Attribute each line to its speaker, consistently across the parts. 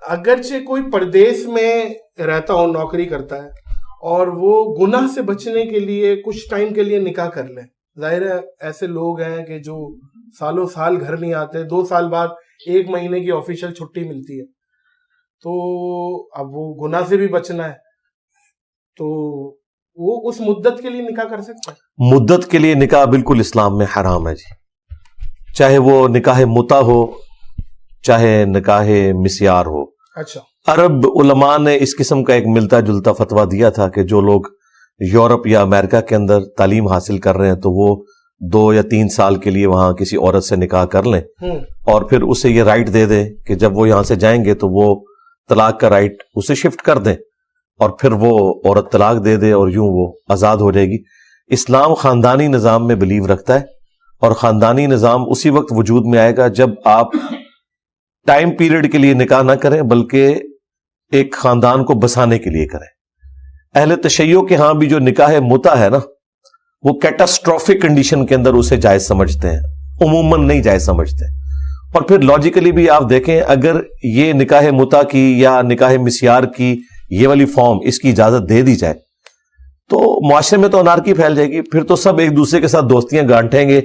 Speaker 1: اگرچہ کوئی پردیس میں رہتا ہو، نوکری کرتا ہے، اور وہ گناہ سے بچنے کے لیے کچھ ٹائم کے لیے نکاح کر لیں، ظاہر ہے ایسے لوگ ہیں کہ جو سالوں سال گھر نہیں آتے، 2 سال بعد 1 مہینے کی آفیشیل چھٹی ملتی ہے، تو اب وہ گناہ سے بھی بچنا ہے، تو وہ اس مدت کے لیے نکاح کر سکتا ہے؟
Speaker 2: مدت کے لیے نکاح بالکل اسلام میں حرام ہے جی، چاہے وہ نکاح متع ہو چاہے نکاح مسیار ہو۔
Speaker 1: اچھا،
Speaker 2: عرب علماء نے اس قسم کا ایک ملتا جلتا فتویٰ دیا تھا کہ جو لوگ یورپ یا امریکہ کے اندر تعلیم حاصل کر رہے ہیں تو وہ 2 یا 3 سال کے لیے وہاں کسی عورت سے نکاح کر لیں، اور پھر اسے یہ رائٹ دے دیں کہ جب وہ یہاں سے جائیں گے تو وہ طلاق کا رائٹ اسے شفٹ کر دیں، اور پھر وہ عورت طلاق دے دے اور یوں وہ آزاد ہو جائے گی۔ اسلام خاندانی نظام میں بلیو رکھتا ہے، اور خاندانی نظام اسی وقت وجود میں آئے گا جب آپ ٹائم پیریڈ کے لیے نکاح نہ کریں بلکہ ایک خاندان کو بسانے کے لیے کریں۔ اہل تشیع کے ہاں بھی جو نکاح متع ہے نا، وہ کیٹاسٹروفک کنڈیشن کے اندر اسے جائز سمجھتے ہیں، عموماً نہیں جائز سمجھتے۔ اور پھر لاجیکلی بھی آپ دیکھیں، اگر یہ نکاح متع کی یا نکاح مسیار کی یہ والی فارم اس کی اجازت دے دی جائے تو معاشرے میں تو انارکی پھیل جائے گی، پھر تو سب ایک دوسرے کے ساتھ دوستیاں گانٹیں گے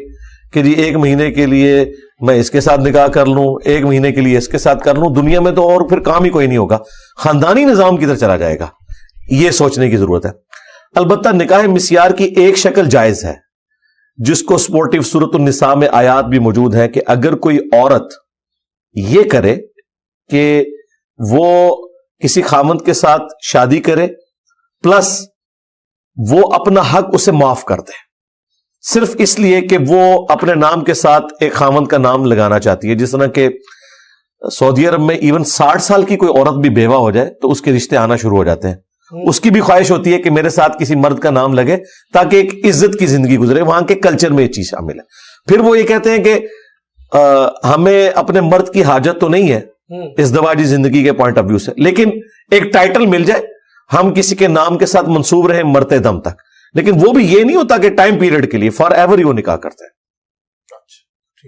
Speaker 2: کہ جی 1 مہینے کے لیے میں اس کے ساتھ نکاح کر لوں، 1 مہینے کے لیے اس کے ساتھ کر لوں، دنیا میں تو اور پھر کام ہی کوئی نہیں ہوگا، خاندانی نظام کدھر چلا جائے گا، یہ سوچنے کی ضرورت ہے۔ البتہ نکاح مسیار کی ایک شکل جائز ہے جس کو سپورٹیو سورۃ النساء میں آیات بھی موجود ہیں کہ اگر کوئی عورت یہ کرے کہ وہ کسی خاوند کے ساتھ شادی کرے پلس وہ اپنا حق اسے معاف کر دے، صرف اس لیے کہ وہ اپنے نام کے ساتھ ایک خاوند کا نام لگانا چاہتی ہے، جس طرح کہ سعودی عرب میں ایون 60 سال کی کوئی عورت بھی بیوہ ہو جائے تو اس کے رشتے آنا شروع ہو جاتے ہیں، اس کی بھی خواہش ہوتی ہے کہ میرے ساتھ کسی مرد کا نام لگے تاکہ ایک عزت کی زندگی گزرے، وہاں کے کلچر میں یہ چیز شامل ہے۔ پھر وہ یہ کہتے ہیں کہ ہمیں اپنے مرد کی حاجت تو نہیں ہے ازدواجی زندگی کے پوائنٹ آف ویو سے، لیکن ایک ٹائٹل مل جائے، ہم کسی کے نام کے ساتھ منسوب رہیں مرتے دم تک، لیکن وہ بھی یہ نہیں ہوتا کہ ٹائم پیریڈ کے لیے فار ایور ہی وہ نکاح کرتے ہیں۔